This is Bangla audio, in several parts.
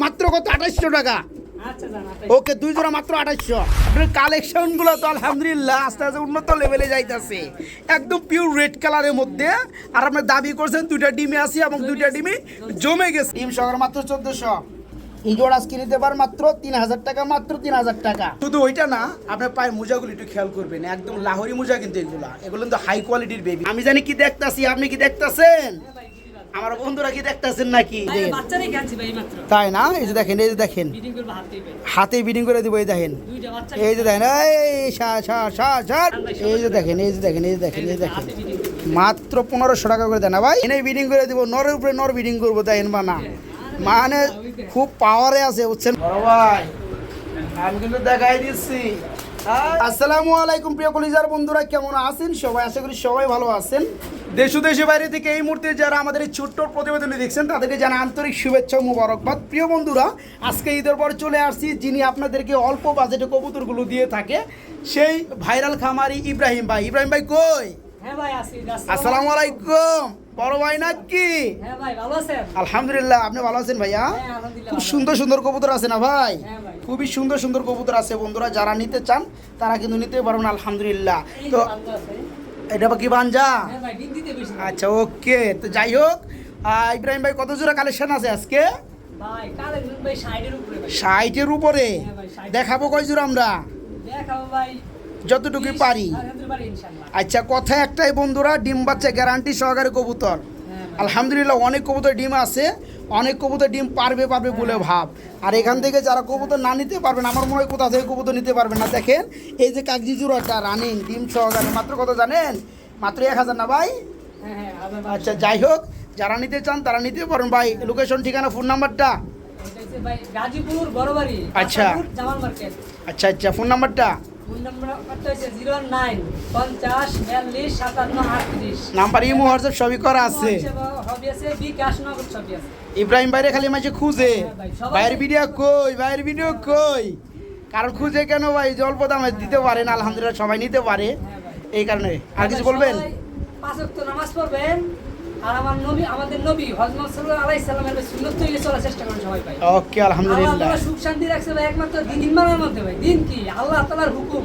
মাত্র কত 2800 টাকা। ওকে, 2 জোড়া মাত্র 2800। আপনার কালেকশনগুলো তো আলহামদুলিল্লাহ আস্তে আস্তে উন্নত লেভেলে যাইতেছে, একদম পিওর রেড কালারের মধ্যে। আর আপনি দাবি করছেন 2টা ডিমে আছে এবং 2টা ডিমে জমে গেছে। ডিম সহকারে মাত্র 1400। এই জোড়া আজকে নিতে পার মাত্র 3000 টাকা, মাত্র 3000 টাকা। শুধু ওইটা না, আপনার পায়ের মোজাগুলো একটু খেয়াল করবেন, একদম লাহোরি মোজা কিন্তু এগুলো কিন্তু হাই কোয়ালিটির বেবি। আমি জানি কি দেখতাছি, আপনি কি দেখতাছেন? আমার বন্ধুরা কি দেখতেছেন নাকি? তাই না? এই যে দেখেন, এই যে দেখেন, হাতে বিডিং করে দিব। এই দেখেন, এই যে দেখেন, এই যে দেখেন, এই যে দেখেন, এই যে দেখেন, এই দেখেন, মাত্র 1500 টাকা করে দেন না ভাই। এনে বিডিং করে দিব, নরের উপরে নর বিডিং করবো, দেখেন বা না, মানে খুব পাওয়ারে আছে, বুঝছেন বড় ভাই। আমি কিন্তু দেখাই দিচ্ছি। আসসালামু আলাইকুম প্রিয় কলিজার বন্ধুরা, কেমন আছেন সবাই? আশা করি সবাই ভালো আছেন। দেশ ও দেশের বাইরে থেকে এই মুহূর্তে যারা আমাদের এই ছোট্ট প্রতিবেদনটি দেখছেন তাদেরকে জানা আন্তরিক শুভেচ্ছা ও মোবারকবাদ। প্রিয় বন্ধুরা, আজকে ঈদের পর চলে আসছি, যিনি আপনাদেরকে অল্প বাজেটে কবুতরগুলো দিয়ে থাকে, সেই ভাইরাল খামারি ইব্রাহিম ভাই। ইব্রাহিম ভাই কই? হ্যাঁ ভাই, আসি। আসসালামু আলাইকুম বড় ভাই নাকি? হ্যাঁ ভাই, ভালো আছেন? আলহামদুলিল্লাহ, আপনি ভালো আছেন ভাইয়া? হ্যাঁ, আলহামদুলিল্লাহ। খুব সুন্দর সুন্দর কবুতর আছে না ভাই? হ্যাঁ ভাই, খুবই সুন্দর সুন্দর কবুতর আছে বন্ধুরা, যারা নিতে চান তারা কিন্তু নিতে পারবেন আলহামদুলিল্লাহ। এই তো ভালো আছে। এটা কি বাঞ্জা? হ্যাঁ ভাই, ডিম দিতে বেশি। আচ্ছা, ওকে। তো যাই হোক, ইব্রাহিম ভাই কত জোড়া কালেকশন আছে আজকে? ভাই কালে ভাই 60 এর উপরে ভাই। 60-এর উপরে। হ্যাঁ ভাই, 60 দেখাবো কয় জোড়া আমরা? দেখাবো ভাই যতটুকু পারি। পারি ইনশাআল্লাহ। আচ্ছা, কথা একটাই বন্ধুরা, ডিম বাচ্চা গ্যারান্টি সহকারে কবুতর। হ্যাঁ ভাই, আলহামদুলিল্লাহ অনেক কবুতর ডিম আছে, অনেক কবুতর ডিম পারবে বলে ভাব। আর এখান থেকে যারা কবুতর না নিতে পারবেন, আমার মনে হয় কোথা থেকে কবুতর নিতে পারবেন না। দেখেন এই যে কাগজি জোড়াটা রানিং ডিম সহকারে, মাত্র কত জানেন? মাত্র 1000 না ভাই? হ্যাঁ হ্যাঁ, আবার আচ্ছা, যাই হোক, যারা নিতে চান তারা নিতে পারেন ভাই। লোকেশন, ঠিকানা, ফোন নাম্বারটা? এটা হচ্ছে ভাই গাজীপুর বড়বাড়ি, আচ্ছা। জামাল মার্কেট। আচ্ছা আচ্ছা, ফোন নাম্বারটা? ফোন নাম্বারটা হচ্ছে 09 50 42 57 38। নাম্বার ইমো হোয়াটসঅ্যাপ সবই করা আছে। হবি আছে, বিকাশ নগদ সবই আছে। ইব্রাহিম ভাইরে খালি মাঝে খুঁজে, হ্যাঁ ভাই, সবাই- ভাইয়ের ভিডিও কই, ভাইয়ের ভিডিও কই। কারণ খুঁজে কেন ভাই, অল্প দামে দিতে পারেন, আলহামদুলিল্লাহ সবাই নিতে পারে, হ্যাঁ ভাই, এই কারণে। আর কিছু বলবেন? সবাই 5 ওয়াক্ত নামাজ পড়বেন, আর আমাদের নবী হযরত সাল্লাল্লাহু আলাইহি সাল্লামের সুন্নাত তৈরি চলার চেষ্টা করেন সবাই ভাই। ওকে, আলহামদুলিল্লাহ। আল্লাহ সুখ শান্তি রাখছে ভাই একমাত্র দিন মানার মধ্যে ভাই। দিন কি? আল্লাহ তাআলার হুকুম,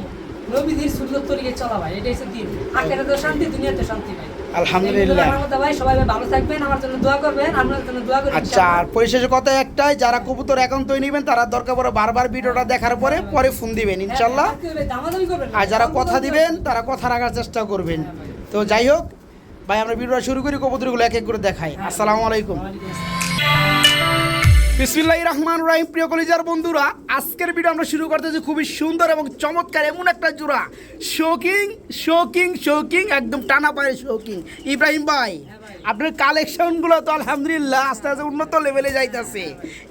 নবীদের সুন্নাত তৈরি চলা ভাই, এটাই হচ্ছে দিন। আখিরাতে শান্তি, দুনিয়াতে শান্তি ভাই। আলহামদুলিল্লাহ। আমার মধ্যে ভাই সবাই ভাই ভালো থাকবেন, আমার জন্য দোয়া করবেন, আপনাদের জন্য দোয়া করি। আচ্ছা, আর পরিশেষে কথা একটাই, যারা কবুতর একান্তই নেবেন তারা দরকার পড়ে বারবার ভিডিওটা দেখার পরে ফোন দিবেন ইনশাল্লাহ। দামাদামি করবেন না। আর যারা কথা দিবেন তারা কথা রাখার চেষ্টা করবেন। তো যাই হোক ভাই, আমরা ভিডিওটা শুরু করি, কবুতরগুলো এক এক করে দেখাই। আসসালামু আলাইকুম। বিসমিল্লাহির রহমানির রহিম। প্রিয় কলিজার বন্ধুরা, আজকের ভিডিও আমরা শুরু করতেছি খুবই সুন্দর এবং চমৎকার এমন একটা জোড়া, শৌকিং শৌকিং শৌকিং, একদম টানা পায়ের শৌকিং। ইব্রাহিম ভাই, আপনার কালেকশনগুলো তো আলহামদুলিল্লাহ আস্তে আস্তে উন্নত লেভেলে যাইতেছে,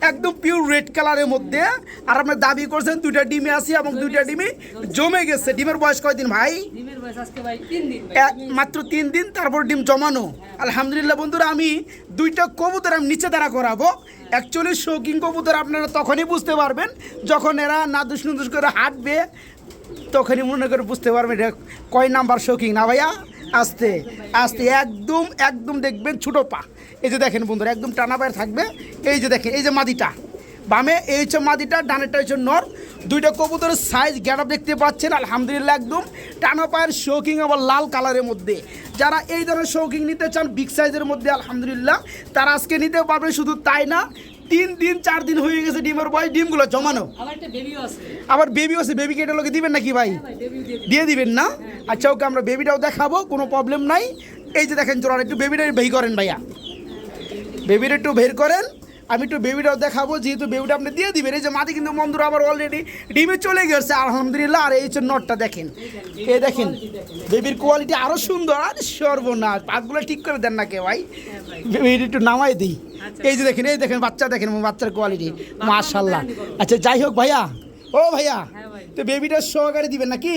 একদম পিওর রেড কালারের মধ্যে। আর আপনার দাবি করছেন 2টা ডিমে আছে এবং 2টা ডিমে জমে গেছে। ডিমের বয়স কয়দিন ভাই? ডিমের বয়স আজকে ভাই 3 দিন ভাই। মাত্র 3 দিন, তারপর ডিম জমানো। আলহামদুলিল্লাহ বন্ধুরা, আমি 2টা কবুতর আমি নিচে দাঁড়া করাবো। অ্যাকচুয়ালি শৌকিং কবুতর আপনারা তখনই বুঝতে পারবেন যখন এরা নাদুস নুদুস করে হাঁটবে, তখনই মনে করে বুঝতে পারবেন এটা কয় নাম্বার শৌকিং না ভাইয়া। আস্তে আস্তে একদম একদম দেখবেন ছোটো পা। এই যে দেখেন বন্ধুরা, একদম টানা পায়ের থাকবে। এই যে দেখেন, এই যে মাদিটা বামে, এই হচ্ছে মাদিটা, ডানেরটা হচ্ছে নর। 2টা কবুতরের সাইজ গ্যাপ দেখতে পাচ্ছেন আলহামদুলিল্লাহ, একদম টানা পায়ের শৌকিং, আবার লাল কালারের মধ্যে। যারা এই ধরনের শৌকিং নিতে চান বিগ সাইজের মধ্যে আলহামদুলিল্লাহ তারা আজকে নিতে পারবে। শুধু তাই না, 3 দিন 4 দিন হয়ে গেছে ডিমের বয়স, ডিমগুলো জমানো। আমার একটা বেবিও আছে। আবার বেবিও আছে, বেবিকে এটা লোকে দিবেন নাকি ভাই? হ্যাঁ ভাই, বেবিও দিয়ে দিবেন না? আচ্ছা, ওকে, আমরা বেবিটাও দেখাবো, কোনো প্রবলেম নাই। এই যে দেখেন জোড়া, একটু বেবিটা বের করেন ভাইয়া, বেবিটা একটু বের করেন। আমি একটু বেবিটাও দেখাবো, যেহেতু বেবিটা আপনি দিয়ে দিবেন। এই যে মাদি কিন্তু বন্ধুরা আবার অলরেডি ডিমে চলে গেছে আলহামদুলিল্লাহ। আর এই হচ্ছে নটটা দেখেন, এই দেখেন বেবির কোয়ালিটি আরও সুন্দর। আর সর্বনাশ, পাকগুলো ঠিক করে দেন না কে ভাই, বেবিটা একটু নামাই দিই। এই যে দেখেন, এই দেখেন বাচ্চা, দেখেন বাচ্চার কোয়ালিটি মাশাআল্লাহ। আচ্ছা, যাই হোক ভাইয়া, ও ভাইয়া, তো বেবিটা সহকারে দিবেন নাকি?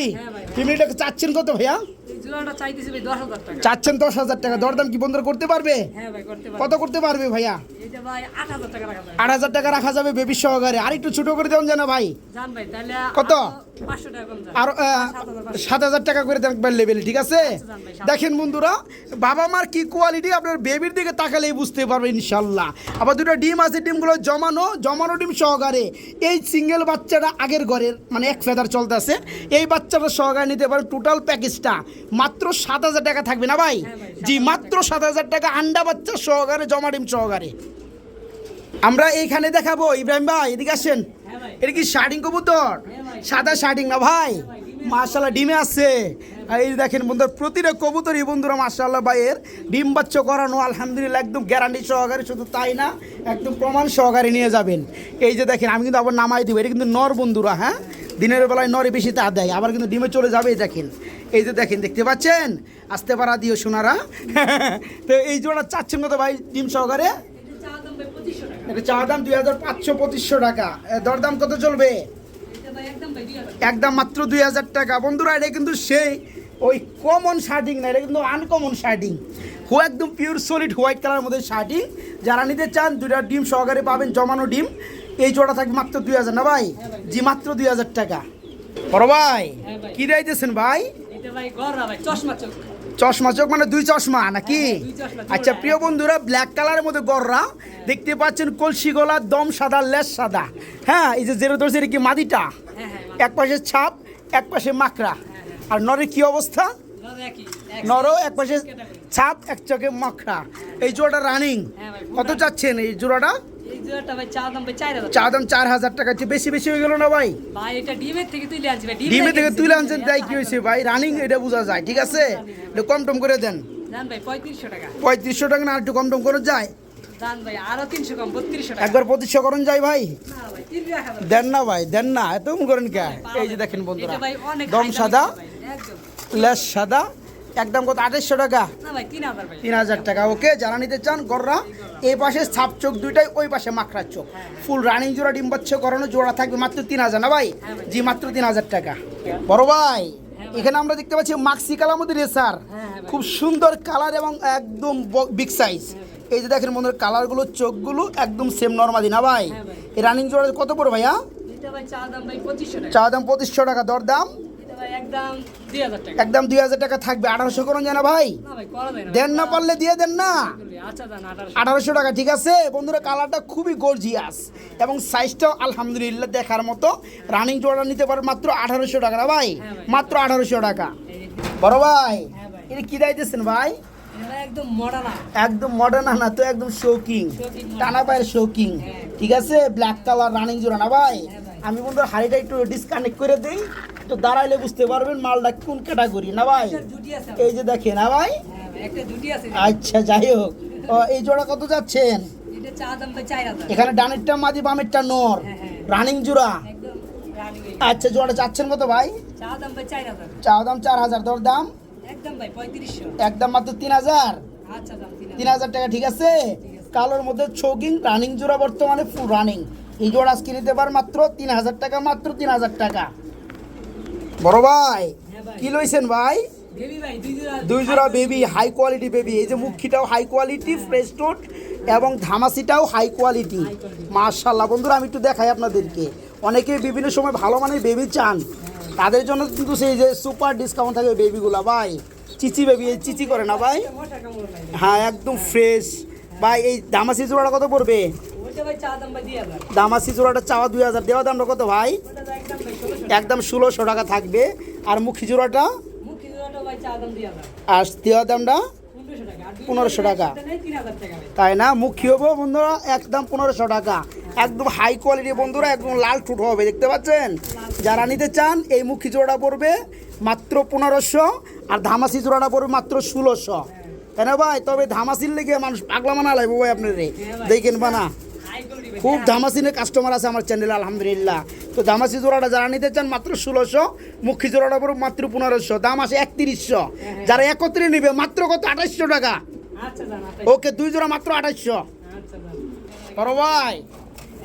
বেবিটাকে চাচ্ছেন কত ভাইয়া? এই জোড়াটা চাইতেছি ভাই 10,000 টাকা। চাচ্ছেন 10,000 টাকা। দরদাম কি বন্ধুরা করতে পারবে? হ্যাঁ ভাই, করতে পারবো। কত করতে পারবে ভাইয়া? এটা ভাই 8,000 টাকা রাখা যাবে। 8,000 টাকা রাখা যাবে বেবি সহকারে। আর একটু ছোট করে দেন যেন ভাই। জান ভাই, তাহলে কত? 500 টাকা কম যান। আর 7,000 টাকা করে দেখবেন লেভেল, ঠিক আছে? যান ভাই, দেখেন বন্ধুরা, বাবা মার কি কোয়ালিটি আপনার বেবির দিকে তাকালেই বুঝতে পারবেন ইনশাল্লাহ। আবার দুটো ডিম আছে, ডিমগুলো জমানো ডিম সহকারে। এই সিঙ্গেল বাচ্চাটা আগের ঘরের মানে এক ফেদার চলতেছে, এই বাচ্চাটা সহকারে নিতে পারেন। টোটাল প্যাকেজটা মাত্র 7,000 টাকা থাকবে না ভাই? জি, মাত্র 7,000 টাকা, আন্ডা বাচ্চা সহকারে, জমা ডিম সহকারে। আমরা এইখানে দেখাবো, ইব্রাহিম ভাই এদিকে আসেন। হ্যাঁ ভাই। এটা কি শার্টিং কবুতর? সাদা শার্টিং না ভাই? মাশাআল্লাহ ডিমে আছে। আর এই দেখেন বন্ধুরা, প্রতিটা কবুতরই বন্ধুরা মাশাআল্লাহ ভাইয়ের ডিম বাচ্চা করানো, আলহামদুলিল্লাহ একদম গ্যারান্টি সহকারে। শুধু তাই না, একদম প্রমাণ সহকারে নিয়ে যাবেন। এই যে দেখেন, আমি কিন্তু আবার নামাই দিব, এটা কিন্তু নর বন্ধুরা। হ্যাঁ, দিনের বেলায় নরে বেশি তা দেয়, আবার কিন্তু ডিমে চলে যাবে। এই দেখেন, এই যে দেখেন, দেখতে পাচ্ছেন? আসতে পারা দিও সোনারা। তো এই জোড়া চাচ্ছেন কত ভাই ডিম সহকারে? এটা চা দাম ভাই 2500 টাকা। এটা চা দাম 2,500-2500 টাকা। দরদাম কত চলবে? এটা ভাই একদম ভাই 2000 একদম মাত্র 2,000 টাকা। বন্ধুরা এটা কিন্তু সেই ওই কমন শার্টিং না, এটা কিন্তু আনকমন শার্টিং। একদম পিওর সলিড হোয়াইট কালারের মধ্যে শার্টিং। যারা নিতে চান দুইটা ডিম সহকারে পাবেন, জমানো ডিম। এই জোড়া থাকবে মাত্র 2,000 না ভাই? জি, মাত্র 2,000 টাকা। বড় ভাই হ্যাঁ ভাই। কি দিতেছেন ভাই? এটা ভাই গররা ভাই, চশমা চোখ। চশমা চোখ মানে দুই চশমা নাকি? হ্যাঁ, দুই চশমা, জোড়া। আচ্ছা প্রিয় বন্ধুরা, ব্ল্যাক কালারের মধ্যে গররা দেখতে পাচ্ছেন, কলসি গলা, দম সাদা, লেস সাদা। হ্যাঁ, এই যে জেরো ধরছে, এটা কি মাদিটা? হ্যাঁ হ্যাঁ। এক পাশে ছাপ, এক পাশে মাকড়া। আর নরের কি অবস্থা? দাদা একই। নরও এক পাশে ছাপ, এক চোখে মাকড়া। এই জোড়াটা রানিং। হ্যাঁ ভাই, কত চাচ্ছেন এই জোড়াটা? এই জোড়াটা ভাই চা দাম ভাই 4000 চা দাম 4,000 টাকা। বেশি বেশি হয়ে গেল না ভাই? ভাই এটা ডিমের থেকে তুলে আনছি ভাই। ডিমে থেকে তুলে আনছেন, তাই কি হয়েছে ভাই? রানিং এটা বোঝা যায়, ঠিক আছে? একটু কম টম করে দেন। জান ভাই 3500 টাকা। 3500 টাকা না, আর একটু কম টম করে যায়? জান ভাই আরো 300 কম, 3200 টাকা। একবার 2500 করুন যায় ভাই? না ভাই 3 রাখা যাবে। দেন না ভাই, দেন না, এত কম করেন কে? এই যে দেখেন বন্ধুরা, এটা ভাই অনেক দম হাই দামি সাদা, ভাই, একদম। লেস সাদা, একদম কত? 2800 টাকা। না ভাই 3000 ভাই। 3,000 টাকা। ওকে, যারা নিতে চান গররা, এই পাশে ছাপ চোখ দুইটাই, ওই পাশে মাকড়ার চোখ, ফুল রানিং জোড়া ডিম বাচ্চা করানো জোড়া থাকবে মাত্র 3,000 না ভাই? জি, মাত্র 3,000 টাকা। বড় ভাই এখানে আমরা দেখতে পাচ্ছি মাক্সি কালার মধ্যে রেসার, খুব সুন্দর কালার এবং একদম বিগ সাইজ। এই যে দেখেন বন্ধুরা, কালারগুলো, চোখগুলো একদম সেম নরমালি না ভাই? এই রানিং জোড়া কত পড়ে ভাইয়া? এটা ভাই চা দাম ভাই 2500 টাকা। চা দাম 2500 টাকা। দরদাম এটা ভাই একদম 2000 টাকা। একদম 2,000 টাকা থাকবে। 1800 করুন যায় না ভাই? না ভাই করা যায় না। দেন না, পারলে দিয়ে দেন না। আচ্ছা জান 1800। 1800 টাকা, ঠিক আছে বন্ধুরা। কালারটা খুবই গর্জিয়াস এবং সাইজটাও আলহামদুলিল্লাহ দেখার মতো। রানিং জোড়া নিতে পারেন মাত্র 1800 টাকা না ভাই? মাত্র 1800 টাকা। বড় ভাই হ্যাঁ ভাই। এটা কি দিতেছেন ভাই? এটা একদম মডার্ন। একদম মডার্ন না তো, একদম শোকিং, টানা পায়ের শোকিং, ঠিক আছে? ব্ল্যাক কালার রানিং জোড়া না ভাই? আমি বন্ধুরা হাড়িটা একটু ডিসকানেক্ট করে দিই, তো দাঁড়াইলে বুঝতে পারবেন মালটা কোন ক্যাটাগরি না ভাই? দুটি আছে। এই যে দেখেন না ভাই? হ্যাঁ ভাই একটা দুটি আছে। আচ্ছা যাই হোক, এই জোড়া কত যাচ্ছেন? এটা চা দাম ভাই 4000। এখানে ডানেরটা মাদি, বামেরটা নর, রানিং জোড়া। একদম রানিং। আচ্ছা জোড়া চাচ্ছেন কত ভাই? চা দাম ভাই 4000। চা দাম 4,000। দর দাম একদম ভাই 3500। একদম মাত্র 3,000। আচ্ছা দাম 3000। 3,000 টাকা, ঠিক আছে? কালোর মধ্যে শোকিং রানিং জোড়া, বর্তমানে ফুল রানিং। এই জোড়া আজকে নিতে পার মাত্র 3,000 টাকা, মাত্র 3,000 টাকা। বড় ভাই কি লইছেন ভাই? বেবি ভাই দুই জোড়া বেবি, হাই কোয়ালিটি বেবি। এই যে মুখিটাও হাই কোয়ালিটি, ফ্রেশ টোট, এবং ধামাসিটাও হাই কোয়ালিটি। মাশাআল্লাহ বন্ধুরা, আমি একটু দেখাই আপনাদেরকে। অনেকে বিভিন্ন সময় ভালো মানের বেবি চান, তাদের জন্য কিন্তু সেই যে সুপার ডিসকাউন্ট থাকে বেবিগুলা ভাই। চিচি বেবি, এই চিচি করে না ভাই? হ্যাঁ, একদম ফ্রেশ ভাই। এই দামাসি জোড়াটা কত পড়বে? ওইটা ভাই চা দাম ভাই 2000। দামাসি জোড়াটা চাওয়া 2,000, দেওয়া দামটা কত ভাই? ওটা তো একদম ভাই 1600। একদম 1600 টাকা থাকবে। আর মুখী জোড়াটা? মুখি জোড়াটা ভাই চা দাম 2000। আর দেওয়া দামটা 1500 টাকা। আর 1500 টাকা। 3000 টাকা ভাই। তাই না? মুখী হবো বন্ধুরা একদম 1500 টাকা। একদম হাই কোয়ালিটি বন্ধুরা, একদম লাল ঠুট হবে, দেখতে পাচ্ছেন? যারা নিতে চান এই মুখী জোড়াটা পড়বে মাত্র 1500, আর ধামাসি জোড়াটা পড়বে মাত্র 1600। তাই না ভাই? তবে ধামাসির লেগে মানুষ পাগলা মানা লাগবে ভাই আপনার রে, দেখেন বানা। হাই কোয়ালিটি ভাই। খুব ধামাসিনের কাস্টমার আছে আমার চ্যানেলে আলহামদুলিল্লাহ। তো ধামাসি জোড়াটা যারা নিতে চান মাত্র 1600, মুখী জোড়াটা পড়বে মাত্র 1500, দাম আসে 3100। যারা একত্রে নেবে মাত্র কত? 2800 টাকা। আচ্ছা জান 2800। ওকে, দুই জোড়া মাত্র 2800। আচ্ছা জান। বড় ভাই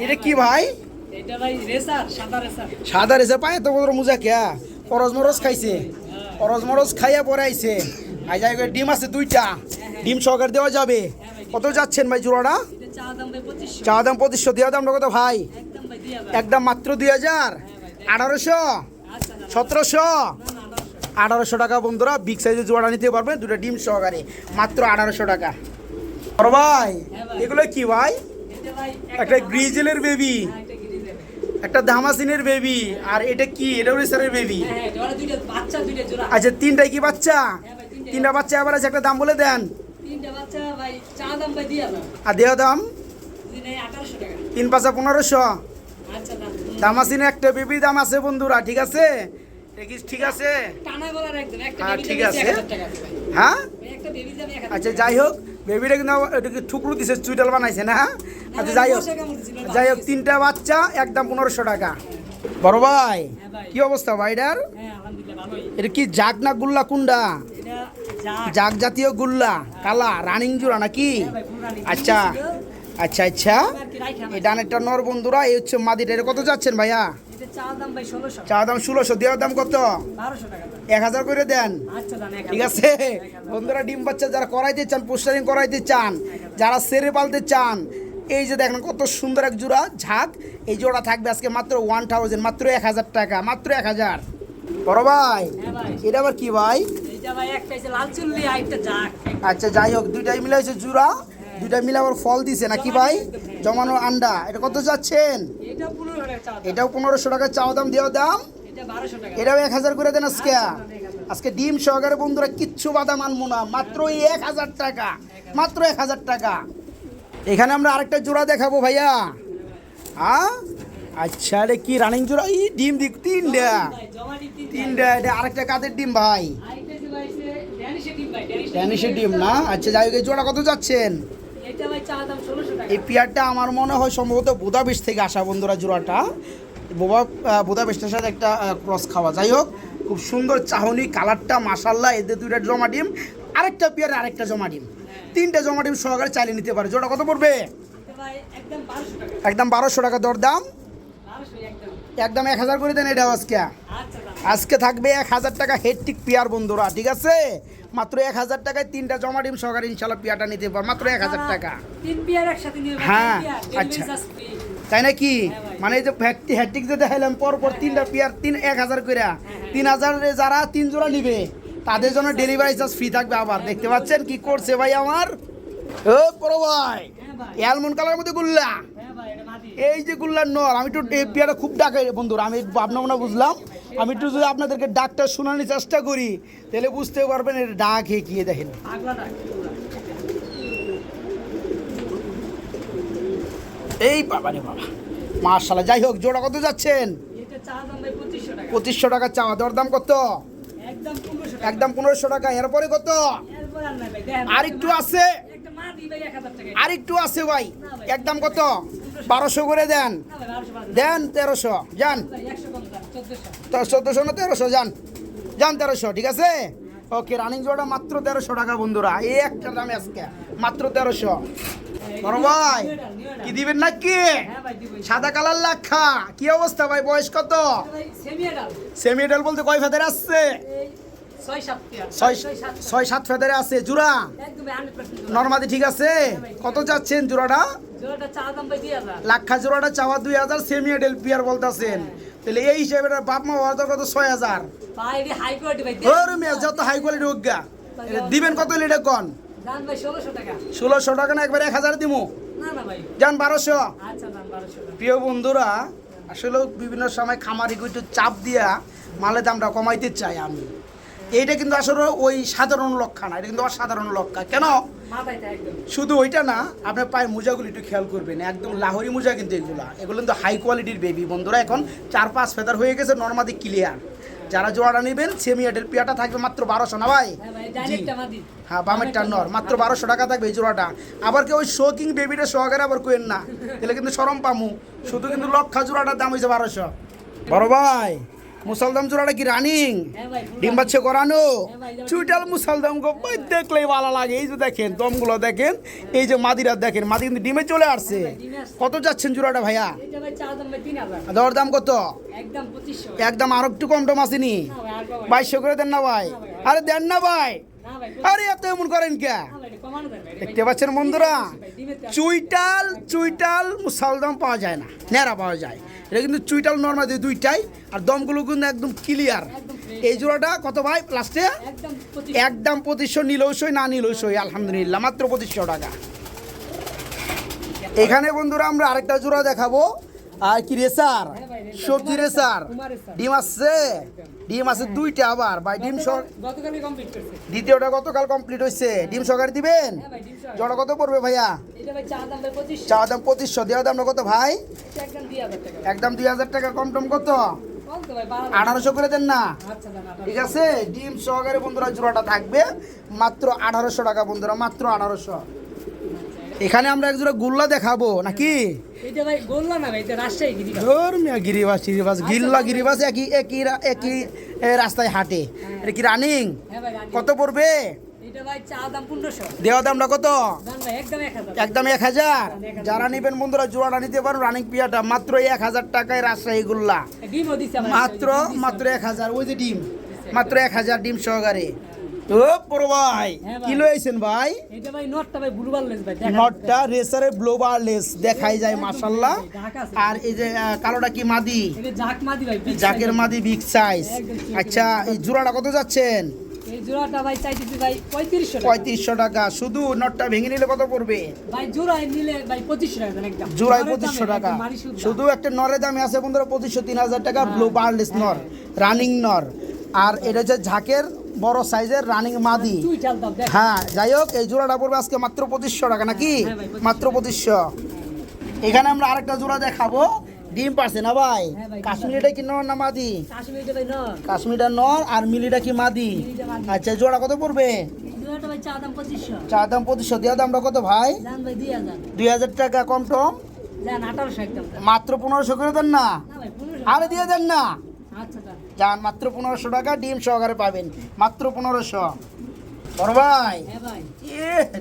এটা কি ভাই? এটা ভাই রেসার, সাদা রেসার। সাদা রেসে পায় তো বড় মুজা কিয়া অরজ মরজ খাইছে, অরজ মরজ খাইয়া পরে আইছে। আই যাই করে ডিম আছে দুইটা, ডিম সহকারে দেওয়া যাবে। কত যাচ্ছেন ভাই জোড়াটা? এটা চা দাম ভাই 2500। চা দাম 2500, দেওয়া দামটা কত ভাই? একদম ভাই 2000। একদম মাত্র 2,000। 1800। আচ্ছা 1700 না 1800 টাকা বন্ধুরা, বিগ সাইজের জোড়া নিতে পারবেন দুটো ডিম সহকারে, মাত্র 1800 টাকা। বড় ভাই হ্যাঁ ভাই। এগুলো কি ভাই? এটা ভাই একটা গ্রিজেলের বেবি, হ্যাঁ, এটা গ্রিজেল। একটা ধামাসিনের বেবি, আর এটা কি? এটাও রেসারের বেবি। হ্যাঁ জোড়া দুইটা বাচ্চা, দুইটা জোড়া। আচ্ছা তিনটাই কি বাচ্চা? হ্যাঁ ভাই, তিনটা। তিনটা বাচ্চা আবার আছে, একটা দাম বলে দেন। তিনটা বাচ্চা ভাই চা দাম ভাই দিয়া দাও। আর দেওয়া দাম দিনে 1800 টাকা। 3 5 1500। আচ্ছা না। দামাসিনের একটা বেবি দাম আছে বন্ধুরা, ঠিক আছে? এটা কি ঠিক আছে? টানা বলার একদম একটা হ্যাঁ, বেবি ঠিক দাম আছে। 1000 টাকা আছে ভাই। হ্যাঁ ভাই একটা বেবি দাম 1000 টাকা। আচ্ছা যাই হোক, বেবিটা কিন্তু এটাকে ঠুকরো দিছে, চুইটাল বানাইছে না? আচ্ছা যাই হোক, বসে কেমন ছিল? যাই হোক তিনটা বাচ্চা একদম 1500 টাকা। বড় ভাই হ্যাঁ ভাই। কি অবস্থা ভাইটার? হ্যাঁ আলহামদুলিল্লাহ ভালোই। এটা কি জাগ না গুল্লা কোনটা? এটা যাক। জাগ জাতীয় গুল্লা, কালা রানিং জোড়া নাকি? হ্যাঁ ভাই, পুরো রানী। আচ্ছা আচ্ছা আচ্ছা, আর কি রাইখা না। এই ডানেরটা নর বন্ধুরা, এই হচ্ছে মাদিটা। এটা কত যাচ্ছেন ভাইয়া? এটা চা দাম ভাই 1600। চা দাম 1600, দেওয়ার দাম কত? 1200 টাকা দাম। 1000 করে দেন। আচ্ছা দাম 1000। ঠিক আছে বন্ধুরা, ডিম বাচ্চা যারা করাইতে চান, পোস্টারিং করাইতে চান, যারা সেরে পালতে চান, এই যে দেখেন কত সুন্দর এক জোড়া ঝাঁক, এই জোড়া থাকবে আজকে মাত্র 1000, মাত্র 1000 টাকা, মাত্র 1000। বড় ভাই হ্যাঁ ভাই। এটা আবার কি ভাই? এটা ভাই একটা হচ্ছে লাল চুল্লি আর একটা যাক। আচ্ছা যাই হোক, দুইটাই মিলে হয়েছে জোড়া, দুইটাই মিলে আবার ফল দিছে নাকি ভাই? জমানো আন্ডা। এটা কত যাচ্ছেন? এটা 1500 টাকা চা দাম। এটাও 1500 টাকা চাওয়া দাম, দেওয়া দাম। এটা 1200 টাকা। এটাও 1000 করে দেন আজকে। আচ্ছা, 1000 আজকে ডিম সহকারে বন্ধুরা, কিচ্ছু বাদাম আনবো না, মাত্র 1000 টাকা, মাত্র 1000 টাকা। এখানে আমরা আরেকটা জোড়া দেখাবো ভাইয়া। হ্যাঁ আচ্ছা, এটা কি রানিং জোড়া? এই ডিম দিক তিনটা, ভাই জমা দিতে তিনটা। এটা আরেকটা কাদের ডিম ভাই? আরেকটা যে ভাই সে ড্যানিশের ডিম ভাই, ড্যানিশের ডিম না? আচ্ছা যাই হোক, এই জোড়া কত যাচ্ছেন? এটা ভাই চা দাম 1600 টাকা। এই পেয়ারটা আমার মনে হয় সম্ভবত বুদাপেস্ট থেকে আসা বন্ধুরা, জোড়াটা বুদাপেস্টের সাথে একটা ক্রস খাওয়া। যাই হোক, খুব সুন্দর চাহনি, কালারটা মাশাল্লাহ। এদের দুইটা জমা ডিম, আরেকটা পেয়ার, আরেকটা জমা ডিম, তিনটা জমা ডিম সহকারে চালিয়ে নিতে পারে। জোড়া কত পড়বে? এটা ভাই একদম 1200 টাকা। একদম 1200 টাকা দরদাম, 1200 একদম। একদম 1000 করে দেন এটা আজকে। আচ্ছা দাম। আজকে থাকবে 1000 টাকা হেডটিক পেয়ার বন্ধুরা, ঠিক আছে? মাত্র 1000 টাকায় তিনটা জমা ডিম সহকারে ইনশাল্লাহ পেয়ারটা নিতে পার, মাত্র 1000 টাকা। তিন পেয়ার একসাথে নিয়ে ভাই, হ্যাঁ, তিন পেয়ার, আচ্ছা। Delivery charge free. তাই নাকি? হ্যাঁ ভাই। মানে এই যে হ্যাটটিক যে দেখাইলাম পর তিনটা পেয়ার 1000 করে, 3000 যারা 3 জোড়া নিবে তাদের জন্য ডেলিভারি চার্জ ফ্রি থাকবে। আবার দেখতে পাচ্ছেন কি করছে ভাই আমার? ও বড় ভাই, হ্যাঁ ভাই। অ্যালমন্ড কালারের মধ্যে গুল্লা, হ্যাঁ ভাই এটা মাটি। এই যে গুল্লার নর। আমি একটু এই পেয়ারটা খুব ডাকাই বন্ধুরা, আমি ভাবনা মনে বুঝলাম। আমি একটু যদি আপনাদেরকে ডাকটা শোনানোর চেষ্টা করি, তাহলে বুঝতে পারবেন এর ডাক হে কি। দেখেন পাগলা ডাক। এই বাবা রে বাবা, মাশাআল্লাহ। যাই হোক, জোড়া কত যাচ্ছেন? এটা চা দাম ভাই 2500 টাকা। 2500 টাকা চাওয়া, দরদাম কত? একদম 1500 টাকা। একদম 1500 টাকা। এরপরে কত? এরপর আর নাই ভাই, দেখেন। আর একটু আছে, একটা মাটি ভাই 1000 টাকা। আর একটু আছে ভাই। একদম কত? 1200 করে দেন, না ভাই 1200 দেন 1300, যান। ভাই 100 কম দাম 1400। তো 1400 না 1300, যান যান 1300, ঠিক আছে? ওকে, রানিং জোড়া মাত্র 1300 টাকা বন্ধুরা, এই একটা দামে আজকে মাত্র 1300। বড় ভাই কি দিবেন নাকি? হ্যাঁ ভাই দিব। সাদা কালার লাখা, কি অবস্থা ভাই? বয়স কত? ভাই সেমি এডাল। সেমি এডাল বলতে কয় ফেদারে আসছে? এই 6-7 পেয়ার। 6-7 ফেদারে আছে জোড়া। একদম 100% নরমাদি ঠিক আছে? কত যাচ্ছেন জোড়াটা? জোড়াটা চা দাম ভাই 2000। লাখা জোড়াটা চাওয়া 2000, সেমি এডেল পিয়ার বলতেছেন। তাহলে এই হিসাবে এটার বাপ মা হওয়ার দরকার কত? 6000। ভাই এটি হাই কোয়ালিটি ভাই। ওরে মেয়ে, যত হাই কোয়ালিটি হোক গা। এটা দিবেন কত লিটার কন? দাম ভাই 1600 টাকা। 1600 টাকা না একবার 1000 দিমু? না না ভাই। যান 1200। আচ্ছা দাম 1200 টাকা। প্রিয় বন্ধুরা, আসলে বিভিন্ন সময় খামারিকে একটু চাপ দিয়া মালের দামটা কমাইতে চাই আমি। এইটা কিন্তু আসলে ওই সাধারণ লক্ষা না, এটা কিন্তু অসাধারণ লক্ষা। কেন? মাথায় থাকে একদম। শুধু ওইটা না, আপনার পায়ের মোজাগুলো একটু খেয়াল করবেন, একদম লাহোরি মোজা কিন্তু এগুলো কিন্তু হাই কোয়ালিটির বেবি বন্ধুরা। এখন 4-5 ফেদার হয়ে গেছে, নর্মাদি ক্লিয়ার। যারা জোড়াটা নেবেন, সেমি এডেল পিয়াটা থাকবে মাত্র 1200 না ভাই? হ্যাঁ ভাই জি। ডাইরেক্টটা মাদি। হ্যাঁ, বামেরটা নর, মাত্র 1200 টাকা থাকবে এই জোড়াটা। আবার কেউ ওই শোকিং বেবিটা সহকারে আবার কোয়েন না, তাহলে কিন্তু সরম পামু। শুধু কিন্তু লক্ষা জোড়াটার দাম হয়েছে 1200। বড় ভাই, মুসলদম জোড়াটা কি রানিং? হ্যাঁ ভাই ডিম বাচ্চা করানো? হ্যাঁ ভাই, চুইটাল মুসলদম গো ভাই, দেখলেই ভালো লাগে। এই যে দেখেন দমগুলো দেখেন, এই যে মাদিরা দেখেন, মাদি কিন্তু ডিমে চলে আসছে। ডিমে আসছে। কত যাচ্ছেন জোড়াটা ভাইয়া? এটা ভাই চা দাম ভাই 3000। দর দাম কত? একদম 2500। একদম আর একটু কম টম আসেনি? না ভাই আর কমাই। 2200 করে দেন না ভাই? আরে দেন না ভাই, না ভাই। আরে এত এমন করেন কে? না ভাই এটা কমানো যায় ভাই। দেখতে পাচ্ছেন বন্ধুরা, ডিমেতে আছে। চুইটাল মুসালদম পাওয়া যায় না, নেড়া পাওয়া যায়। এটা কিন্তু চুইটাল নর্মাল দুইটাই, আর দমগুলো কিন্তু একদম ক্লিয়ার। একদম fresh। এই জোড়াটা কত ভাই লাস্টে? একদম 25 একদম 2500, নিলেও সই না নিলেও সই, আলহামদুলিল্লাহ মাত্র 2500 টাকা। এখানে বন্ধুরা আমরা আরেকটা জোড়া দেখাবো, আর কি রেসার, হ্যাঁ ভাই, রেসার। সবজি রেসার, কুমার রেসার। ডিম আছে, ডিম আছে দুইটা আবার ভাই, ডিম সহ। গতকালই কমপ্লিট করছে। দ্বিতীয়টা গতকাল কমপ্লিট হয়েছে, ডিম সহকারে দিবেন? হ্যাঁ ভাই, ডিম সহ। জোড়া কত পড়বে ভাইয়া? এটা ভাই চা দাম ভাই 25। চা দাম 2500, দেওয়া দামটা কত ভাই? এটা একদম 2000 টাকা। একদম 2000 টাকা, কম টম কত? কম তো ভাই 12। 1800 করে দেন না? আচ্ছা দাম 18। ঠিক আছে, ডিম সহকারে বন্ধুরা জোড়াটা থাকবে মাত্র 1800 টাকা বন্ধুরা, মাত্র 1800। এখানে আমরা এক জোড়া গুল্লা দেখাবো নাকি? এটা ভাই গোল্লা না ভাই, এটা রাজশাহী গিরি। ধর্মিয়া গিরিবাস টিরিবাস, গিল্লা গিরিবাস একই একই একই রাস্তায় হাঁটে। এটা কি রানিং? হ্যাঁ ভাই রানী। কত পড়বে? এটা ভাই চা দাম 1500। দেওয়া দামটা কত? দাম ভাই একদম 1000। একদম 1000। যারা নেবেন বন্ধুরা জোড়াটা নিতে পারেন, রানিং পিয়াটা মাত্র 1000 টাকায় রাজশাহী গুল্লা, ডিমও দিছে আমার। মাত্র মাত্র 1000। ওই যে ডিম মাত্র 1000 ডিম সহকারে। ও বড় ভাই হ্যাঁ ভাই। কি লইছেন ভাই? এটা ভাই নটটা ভাই ব্লু বারলেস ভাই। দেখা নটটা রেসারের ব্লোবারলেস দেখাই যায় মাশাআল্লাহ। ঢাকা আছে। আর এই যে কালোটা কি মাদি? এটা জাক মাদি ভাই। big জাকের size। মাদি বিগ সাইজ। একদম ঠিক। আচ্ছা, এই জোড়াটা কত যাচ্ছেন? এই জোড়াটা ভাই চাইতেছি ভাই 3500 টাকা। 3500 টাকা। শুধু নটটা ভেঙে নিলে কত পড়বে? ভাই জোড়ায় নিলে ভাই 2500 টাকা দেন একদম। জোড়ায় নরের দামে 2500 টাকা। একদম মারি শুদ্ধ। শুধু একটা নরের দামে আছে বন্ধুরা 2500, 3000 টাকা ব্লু বার্লেস নর, রানিং নর। আর এটা হচ্ছে ঝাঁকের বড় সাইজের রানিং মাদি। তুই চাল দাও দেখ। হ্যাঁ, যাই হোক এই জোড়াটা পড়বে আজকে মাত্র 2500 টাকা নাকি? হ্যাঁ ভাই, 2500 মাত্র 2500। এখানে আমরা আরেকটা জোড়া দেখাবো, ডিম পারছে না ভাই? হ্যাঁ ভাই, ডিম কাশ্মীরিটা কি নর না মাদি? কাশ্মীরিটা ভাই নর। কাশ্মীরটা নর আর মিলিটা কি মাদি? মিলিটা মাদি। আচ্ছা, জোড়া কত পড়বে? এই জোড়াটা ভাই চা দাম 2500। চা দাম 2500, দেওয়া দামটা কত ভাই? দাম ভাই 2000। 2000 টাকা, কম টম দেন 1800 একদম। মাত্র 1500 করে দেন না? না ভাই 1500। আরে দিয়ে দেন না? আচ্ছা দাম। যান, মাত্র 1500 টাকা ডিম সহকারে পাবেন, মাত্র 1500। বড় ভাই হ্যাঁ ভাই।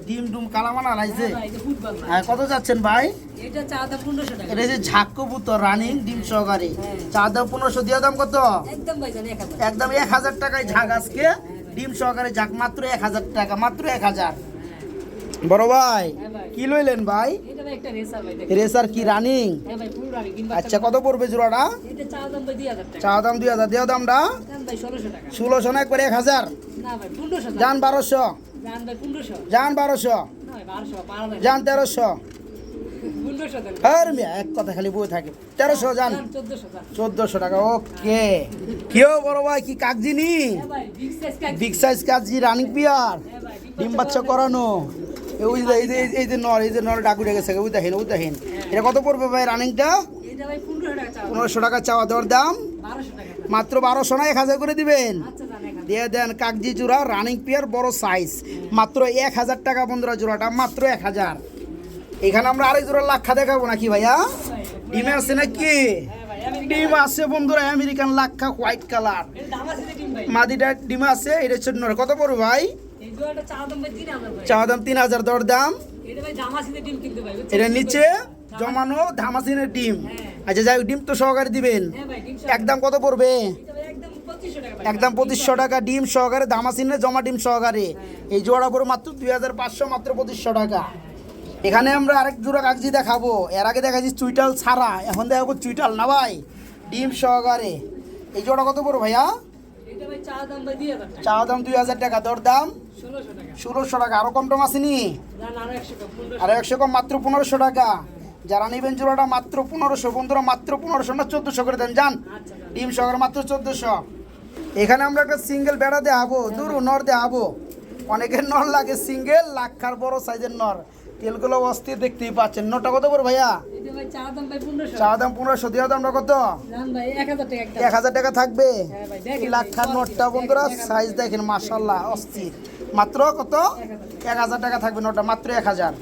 ডিম ডুম কালামানা লাগছে। হ্যাঁ ভাই, এটা ফুটবল ভাই। হ্যাঁ, কত যাচ্ছেন ভাই? এটা চা দাম 1500 টাকা। এটা যে ঝাক কবুতর রানিং ডিম সহকারে, হ্যাঁ। চা দাম 1500, দেওয়া দাম কত? একদম ভাই জান 1000। একদম 1000 টাকায় ঝাঁক আজকে, ডিম সহকারে ঝাঁক মাত্র 1000 টাকা, মাত্র 1000। বড় ভাই হ্যাঁ ভাই। কি লইলেন ভাই? এটা ভাই একটা রেসার ভাই দেখ। রেসার কি রানিং? হ্যাঁ ভাই পুরো রানি কিংবা। আচ্ছা, কত পড়বে জোড়াটা? এটা চা দাম ভাই 2000 টাকা। চা দাম 2000, দেওয়া দামটা? দাম ভাই 1600 টাকা। 1600 না একবারে 1000? না ভাই 1500 টাকা। যান 1200, দাম ভাই 1500। যান 1200, না ভাই 1200 পারা যায়। যান 1300। 1500 দেন। আর মিয়া এক কথা খালি বই থাকে। 1300 যান, দাম 1400 টাকা। 1400 টাকা। ওকে, কেউ বড় ভাই কি কাকজিনি? হ্যাঁ ভাই বিগ সাইজ কাক। বিগ সাইজ কাকজি রানিং পিয়ার, হ্যাঁ ভাই ডিম বাচ্চা করানো। এই যে নর ডাকু গেছে, ওই দেখেন। এটা কত পড়বে ভাই রানিংটা? এটা ভাই 1500 টাকা চা। 1500 টাকা চাওয়া দেওয়ার দাম, 1200 টাকা। মাত্র 1200 না 1000 করে দিবেন? আচ্ছা জান 1000। দিয়ে দেন কাকজি জোড়া রানিং পিয়ার বড় সাইজ, মাত্র 1000 টাকা বন্ধুরা জোড়াটা, মাত্র 1000। এখানে আমরা আরেক জোড়া লাক্ষা দেখাবো নাকি ভাইয়া? ডিমে আছে নাকি? হ্যাঁ ভাই আমি ডিম আছে বন্ধুরা, আমেরিকান লাক্ষা হোয়াইট কালার, এর দাম আছে টিম ভাই। মাদিটা ডিম আছে। এটা হচ্ছে নর। কত পড়বে ভাই? এই জোড়াটা চা দাম ভাই 3000 ভাই। চা দাম 3000, দর দাম। এটা ভাই দাম আছে টিম কিন্তু ভাই। বুঝছেন? এটা নিচে জমানো ধামাসিনের ডিম। হ্যাঁ। আচ্ছা, যাই হোক, ডিম তো সহকারে দিবেন। হ্যাঁ ভাই ডিম একদম কত পড়বে? এটা ভাই একদম 2500 টাকা ভাই। একদম 2500 টাকা ডিম সহকারে, ধামাসিনের জমা ডিম সহকারে। এই জোড়া পড়ে মাত্র 2500, মাত্র 2500 টাকা। এখানে আমরা আরেক জোড়া কাগজি দেখাবো। এর আগে দেখাচ্ছি চুইটাল ছাড়া, এখন দেখাবো চুইটাল না ভাই, ডিম সহকারে। এই জোড়া কত পড়বে ভাইয়া? এটা ভাই চা দাম ভাই 2000 টাকা। চা দাম 2000 টাকা, দর দাম 1600 টাকা। 1600 টাকা। আরো কম টম আসেনি? জান আরো 100 কম 1500। আর 100 কম, মাত্র 1500 টাকা। যারা নেবেন জোড়াটা মাত্র 1500 বন্ধুরা, মাত্র 1500 না 1400 করে দেন যান, আচ্ছা জান। ডিম সহকারে মাত্র 1400। এখানে আমরা একটা সিঙ্গেল বেড়া দেখাবো, দুরু নর দেখাবো। অনেকের নর লাগে সিঙ্গেল, লাক্ষার বড় সাইজের নর, তেলগুলো অস্থির দেখতেই পাচ্ছেন। নটা কত করে ভাইয়া? এটা ভাই চা দাম ভাই 1500। চা দাম 1500, দেওয়া দামটা কত? জান ভাই 1000 টাকা একদম। 1000 টাকা থাকবে। হ্যাঁ ভাই এই দেখেন। লাক্ষার নটটা বন্ধুরা সাইজ দেখেন মাশাআল্লাহ অস্থির। মাত্র কত? 1000 টাকা থাকবে নটটা, মাত্র 1000।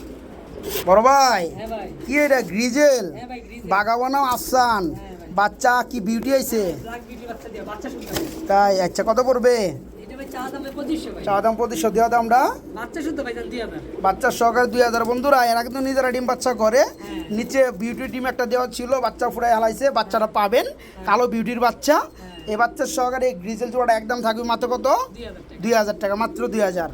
বড় ভাই হ্যাঁ ভাই। কি এটা গ্রিজেল হ্যাঁ ভাই গ্রিজ। বাগাবানা আসান, বাচ্চা কি বিউটি আইছে ব্ল্যাক বিউটি বাচ্চা দিয়ে বাচ্চা শুনতে। তাই? আচ্ছা, কত পড়বে? এটা ভাই চা দাম ভাই 2500 ভাই। চা দাম 2500, দেওয়া দামটা? বাচ্চা শুনতে ভাই জান 2000। বাচ্চার সহকারে 2000 বন্ধুরা। এর আগে তো নিজেরা ডিম বাচ্চা করে, হ্যাঁ। নিচে বিউটি ডিম একটা দেওয়া ছিল, বাচ্চা ফুটাই হালাইছে, বাচ্চাটা পাবেন কালো বিউটির বাচ্চা। এই বাচ্চার সহকারে এই গ্রিজেল জোড়াটা একদম থাকবে মাত্র কত? 2000 টাকা। 2000 টাকা, মাত্র 2000।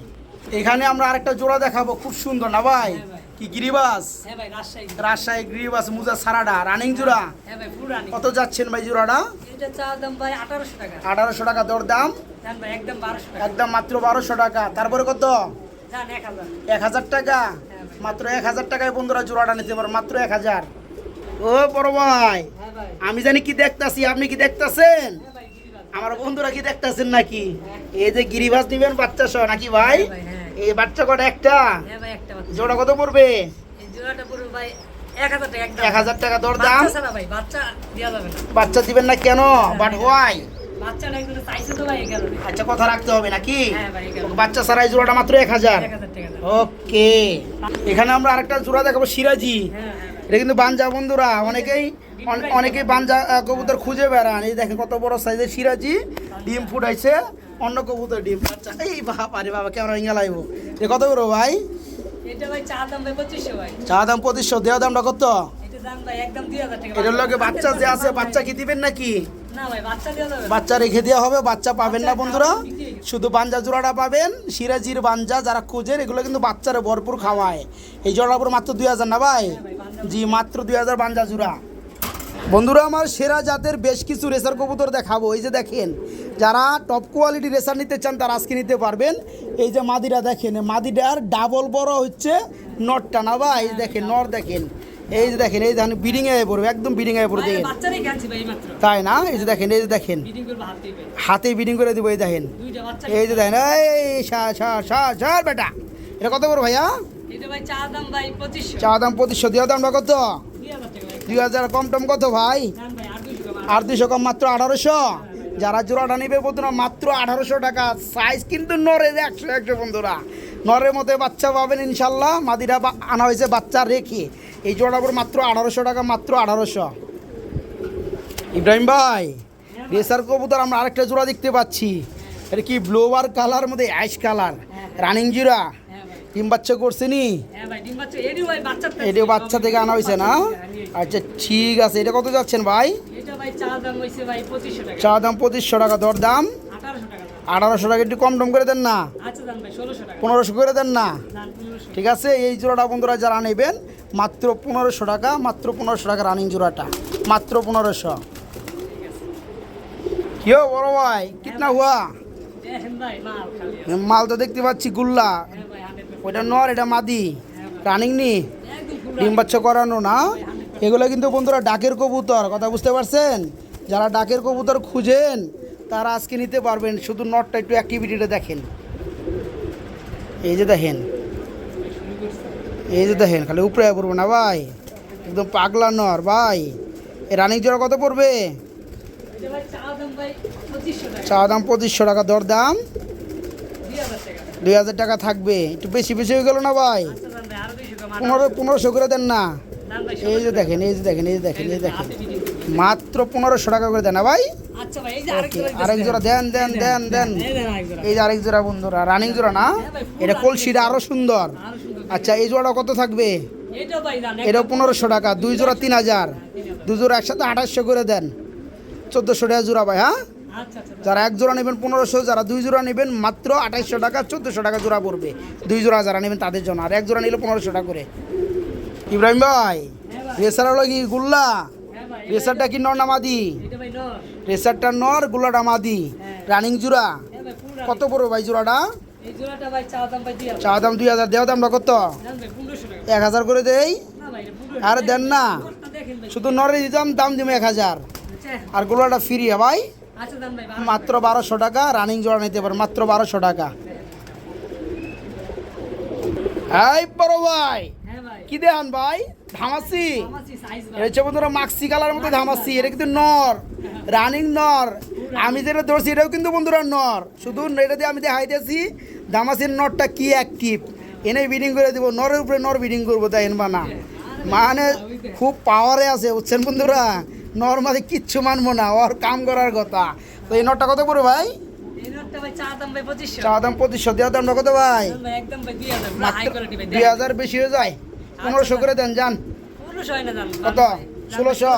এখানে আমরা আরেকটা জোড়া দেখাবো, খুব সুন্দর না ভাই? হ্যাঁ ভাই। কি গিরিবাস? হ্যাঁ ভাই রাজশাহী। রাজশাহী গিরিবাস মুজা সারাডা রানিং জোড়া। হ্যাঁ ভাই ফুল রানি। কত যাচ্ছেন ভাই জোড়াটা? এটা চা দাম ভাই 1800 টাকা। 1800 টাকা দর দাম, জান ভাই একদম 1200 টাকা। একদম মাত্র 1200 টাকা। তারপরে কত? জান 1000। 1000 টাকা, ভাই। মাত্র 1000 টাকায় বন্ধুরা জোড়াটা নিতে পারো, মাত্র 1000। ও বড় ভাই, হ্যাঁ ভাই। আমি জানি কি দেখতাছি, আপনি কি দেখতাছেন? হ্যাঁ ভাই গিরিবাজ। আমার বন্ধুরা কি দেখতাছেন নাকি? এই যে গিরিবাস নিবেন বাচ্চা সহ নাকি ভাই? হ্যাঁ ভাই, হ্যাঁ। এই বাচ্চা কটা একটা? হ্যাঁ ভাই একটা বাচ্চা। জোড়া কত পড়বে? এই জোড়াটা পুরো ভাই 1000 টাকা একদম। 1000 টাকা দর দাম। বাচ্চা ছাড়া ভাই, বাচ্চা দেওয়া যাবে না। বাচ্চা দিবেন না কেন? But why? বাচ্চাটা একটু চাইছে তো ভাই এই কারণে। আচ্ছা, কথা রাখতে হবে নাকি? হ্যাঁ ভাই, এই কারণে। বাচ্চা সারাই জোড়াটা মাত্র 1000। 1000 টাকা দাম। ওকে, এখানে আমরা আরেকটা জোড়া দেখাবো সিরাজি। হ্যাঁ হ্যাঁ ভাই। এটা কিন্তু বানজা বন্ধুরা, অনেকেই বানজা কবুতর খুঁজে বেড়ান। এই দেখেন কত বড় সাইজের সিরাজি, ডিম ফুটাইছে, অন্য কবুতর ডিম। আচ্ছা, এই বাবা রে বাবা, কেমন ইঙ্গালাইব। এ কত বড় ভাই? এটা ভাই চা দাম ভাই 2500 ভাই। চা দাম 2500, দেওয়া দামটা কত? এটা দাম ভাই একদম 2000 টাকা। এটার লগে বাচ্চা যে আছে, বাচ্চা কি দিবেন নাকি? না ভাই বাচ্চা দেওয়া যাবে না। বাচ্চা রেখে দেওয়া হবে, বাচ্চা পাবেন না বন্ধুরা, শুধু বাঞ্জা জোড়াটা পাবেন। সিরাজির বাঞ্জা যারা খোঁজেন, এগুলো কিন্তু বাচ্চারে ভরপুর খাওয়ায়। এই জোড়ার উপর মাত্র 2000 না ভাই? জি, মাত্র 2000 বাঞ্জা জোড়া। বন্ধুরা আমার সেরা জাতের বেশ কিছু রেসার কবুতর দেখাবো। এই যে দেখেন, যারা টপ কোয়ালিটি রেসার নিতে চান তারা আজকে নিতে পারবেন। এই যে মাদিরা দেখেন, মাদিরার ডাবল বড় হচ্ছে নরটা না ভাই? এই দেখেন নর দেখেন, এই যে দেখেন, এই দেখেন বিডিং এ পড়বে, একদম বিডিং এ পড়বে ভাই দেখেন, বাচ্চারই খাচ্ছি ভাই মাত্র। তাই না? এই যে দেখেন, এই যে দেখেন, বিডিং করব হাতেই ভাই। হাতে বিডিং করে দিব। এই দেখেন, দুইটা বাচ্চা। এই যে দেখেন, এই সার বেটা, এটা কত বড় ভাইয়া? এটা ভাই চা দাম ভাই 2500। চা দাম 2500, দেওয়া দামটা কত? 2000 টাকা ভাই। 2000, কম টম কত ভাই? দাম ভাই 800 টাকা। আর 200 কম, মাত্র 1800। যারা জোড়াটা নিবে বন্ধুরা মাত্র 1800 টাকা। সাইজ কিন্তু নরের 100 বন্ধুরা, নরের মধ্যে বাচ্চা পাবেন ইনশাল্লাহ। মাদিরা আনা হয়েছে বাচ্চা রেখে। এই জোড়াটার উপর মাত্র 1800 টাকা, মাত্র 1800। ইব্রাহিম ভাই, রেসার কবুতর আমরা আরেকটা জোড়া দেখতে পাচ্ছি। এটা কি ব্লোয়ার কালার মধ্যে অ্যাশ কালার, রানিং জিরা, হ্যাঁ ভাই। ডিম বাচ্চা করছে নি? হ্যাঁ ভাই ডিম বাচ্চা এডি ভাই বাচ্চা। এটা বাচ্চা থেকে আনা হয়েছে না? আচ্ছা ঠিক আছে, এটা কত যাচ্ছেন ভাই? এটা ভাই চা দাম হইছে ভাই 2500 টাকা। চা দাম 2500 টাকা, দর দাম 1800 টাকা দাম। 1800 টাকা, একটু কম টম করে দেন না? আচ্ছা দাম ভাই 1600 টাকা। 1500 করে দেন না? দাম 1500। ঠিক আছে, এই জোড়াটা বন্ধুরা যারা নেবেন মাত্র 1500 টাকা, মাত্র 1500 টাকা রানিং জোড়াটা, মাত্র 1500। কি হো বড় ভাই, কিতনা হুয়া? দেখেন ভাই মাল খালি। মাল তো দেখতে পাচ্ছি গুল্লা, হ্যাঁ ভাই 100%। ওইটা নর, এটা মাদি, রানিং নি, একদম ফুল ডিম বাচ্চা করানো না? এগুলো কিন্তু বন্ধুরা ডাকের কবুতর, কথা বুঝতে পারছেন? যারা ডাকের কবুতর খুঁজেন তারা আজকে নিতে পারবেন। শুধু নটটা একটু অ্যাক্টিভিটিটা দেখেন, এই যে দেখেন, শুরু করছে। এই যে দেখেন, খালি উপরে পড়বে না ভাই, একদম পাগলা নর ভাই। এই রানিং জোড়া কত পড়বে? এটা ভাই চা দাম ভাই 2500 টাকা। চা দাম 2500 টাকা, দর দাম 2000 টাকা। 2000 টাকা থাকবে। একটু বেশি বেশি হয়ে গেল না ভাই? আচ্ছা দাম ভাই আরো 200 টাকা। 1500 করে দেন না? দাম ভাই এই যে 1600 দেখেন, এই যে দেখেন, এই যে দেখেন, এই যে দেখেন, হাতে বিডিং করবে। মাত্র 1500 টাকা করে দেন না ভাই? আচ্ছা ভাই এই যে আরেক ওকে, জোড়া আরেক জোড়া দেন দেন দেন দেন। এই দেন আরেক জোড়া। এই যে আরেক জোড়া বন্ধুরা, রানিং জোড়া না? এটা কলসিটা আরো সুন্দর। আরো সুন্দর। আচ্ছা, এই জোড়া কত থাকবে? এটা ভাই জান এটাও 1500 টাকা, দুই জোড়া 3000, দুই জোড়া একসাথে 2800 করে দেন, 1400 টাকা জোড়া ভাই। হ্যাঁ, আচ্ছা আচ্ছা। যারা এক জোড়া নেবেন 1500, যারা দুই জোড়া নেবেন মাত্র 2800 টাকা, 1400 টাকা জোড়া পড়বে। দুই জোড়া যারা নেবেন তাদের জন্য, আর এক জোড়া নিলে 1500 টাকা করে। ইব্রাহিম ভাই, রেসার হলো কি গুল্লা? হ্যাঁ ভাই রেসারটা কি নর না মাদি? এটা ভাই নর। রেসারটা নর, গুল্লাটা মাদি, রানিং জোড়া। হ্যাঁ ভাই পুরো। কত পড়বে ভাই জোড়াটা? এই জোড়াটা ভাই চা দাম ভাই 2000। চা দাম 2000, দেওয়া দামটা কত? দাম ভাই 1500 টাকা। 1000 করে দেই? না ভাই এটা 1500। আর দেন না? নরটা দেখেন ভাই। শুধু নরে দিতাম, দাম দিব 1000, আচ্ছা আর গুলাটা ফ্রি ভাই, আচ্ছা দাম ভাই 1200 মাত্র 1200 টাকা। রানিং জোড়া নিতে পারেন মাত্র 1200 টাকা। এই বড় ভাই, হ্যাঁ ভাই কি দেন ভাই? ধামাসি, আমাসি সাইজ এটা ভাই। হচ্ছে বন্ধুরা মাক্সি কালার মতো ধামাসি। এটা কিন্তু নর, রানিং নর। আমি যেটা ধরছি এটাও কিন্তু বন্ধুরা নর, শুধু এটা দিয়ে আমি দেখাইতেছি ধামাসির নরটা কি অ্যাক্টিভ। এনে বিডিং করে দিব, নরের উপরে নর বিডিং করবো, তাই বা না? মানে খুব পাওয়ারে আছে, বুঝছেন বন্ধুরা? নর মাঝে কিচ্ছু মানবো না, ওর কাম করার কথা। তো এই নরটা কত পড়বে ভাই? এই নরটা ভাই চা দাম ভাই 2500। চা দাম 2500, দেওয়া দামটা কত ভাই? দাম ভাই একদম ভাই 2000। পুরো হাই মাত্র কোয়ালিটি ভাই। 2000 বেশি হয়ে যায়, 1500 করে দেন যান। 1500 হয় না দাম। কত? 1600?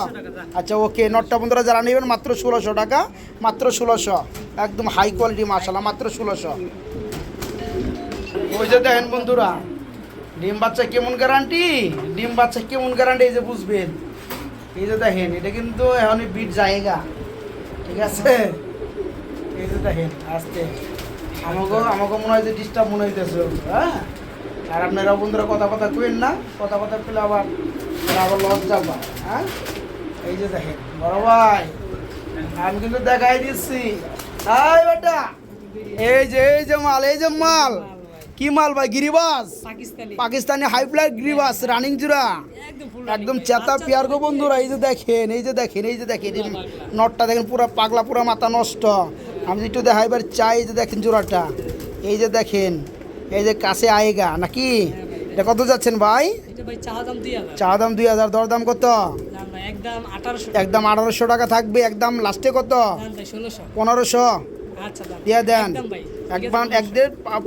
আচ্ছা ওকে, নটটা বন্ধুরা যারা নেবেন মাত্র 1600 টাকা, মাত্র 1600, একদম হাই কোয়ালিটি মাশাআল্লাহ, মাত্র 1600। ওই যে দেখেন বন্ধুরা, ডিম বাচ্চা কেমন গ্যারান্টি, ডিম বাচ্চা কেমন গ্যারান্টি এই যে বুঝবেন। এই যে দেখেন এটা কিন্তু এখনই বিট জায়গা, ঠিক আছে। এই যে দেখেন আসতে আমাকে মনে হয় যে ডিস্টার্ব মনে হইতেছে, হ্যাঁ। আর আপনারা বন্ধুরা কথা কইেন না, কথা পেলে আবার লস যাবা, হ্যাঁ। এই যে দেখেন বড় ভাই, আমি কিন্তু দেখাই দিচ্ছি। হাই বেটা, এই যে মাল কি মাল ভাই? গিরিবাস, পাকিস্তানি হাই ফ্লাইট গিরিবাস রানিং জোড়া, একদম চেতা পিয়ার গো বন্ধুরা। এই যে দেখেন নটটা দেখেন পুরো পাগলা, পুরো মাথা নষ্ট। আমি একটু দেখাইবার চাই। এই যে দেখেন জোড়াটা, এই যে দেখেন, এই যে কাছে আয়েগা নাকি। এটা কত যাচ্ছেন ভাই? চা দাম 2000, দরদাম কত? একদম 1800 টাকা থাকবে। একদম লাস্টে কত? 1500 দিয়ে দেন। একদম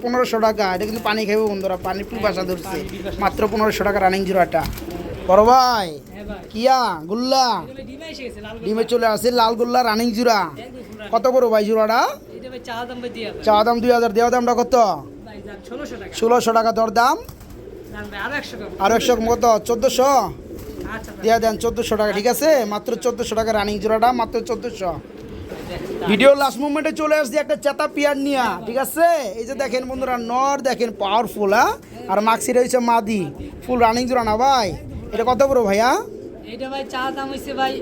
1500 টাকা। এটা কিন্তু পানি খাইবে বন্ধুরা, পানি পিপাসা ধরছে। মাত্র 1500 টাকা রানিং জোড়াটা। বড় ভাই কিয়া গুল্লা ডিমে চলে আসে, লাল গোল্লা রানিং জোড়া। কত বড় ভাই জোড়াটা? চা দাম 2000, দেওয়া দামটা কত? 1600 টাকা দরদাম। আর 100 কত? 1400 দিয়ে দেন। 1400 টাকা, ঠিক আছে। মাত্র 1400 টাকা রানিং জোড়াটা, মাত্র 1400। ভিডিও লাস্ট মোমেন্টে চলে আসছি একটা চেতা পিয়ার নিয়া, ঠিক আছে। এই যে দেখেন বন্ধুরা, নর দেখেন পাওয়ারফুল, হ্যাঁ। আর মাক্সি রয়েছে মাদি, ফুল রানিং জোড়া না ভাই। এটা কত বড় ভাইয়া? এটা ভাই চা দাম হইছে ভাই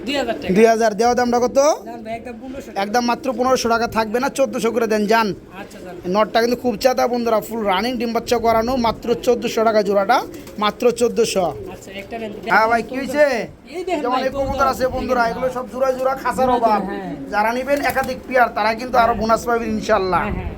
2000 টাকা। 2000, দেওয়া দামটা কত? একদম 1500 একদম মাত্র 1500 টাকা থাকবে না, 1400 করে দেন যান। আচ্ছা নটটা কিন্তু খুব চেতা বন্ধুরা, ফুল রানিং ডিম বাচ্চা করানো, মাত্র 1400 টাকা জোড়াটা, মাত্র 1400। আচ্ছা একটা নেন। হ্যাঁ ভাই কি হয়েছে? এই দেখেন যেমন ভাই, এই কবুতর আছে বন্ধুরা, এগুলো সব জোড়া খাসার অভাব। হ্যাঁ। যারা নেবেন একাধিক পেয়ার তারা কিন্তু আরো বোনাস পাবেন ইনশাল্লাহ। হ্যাঁ, হ্যাঁ।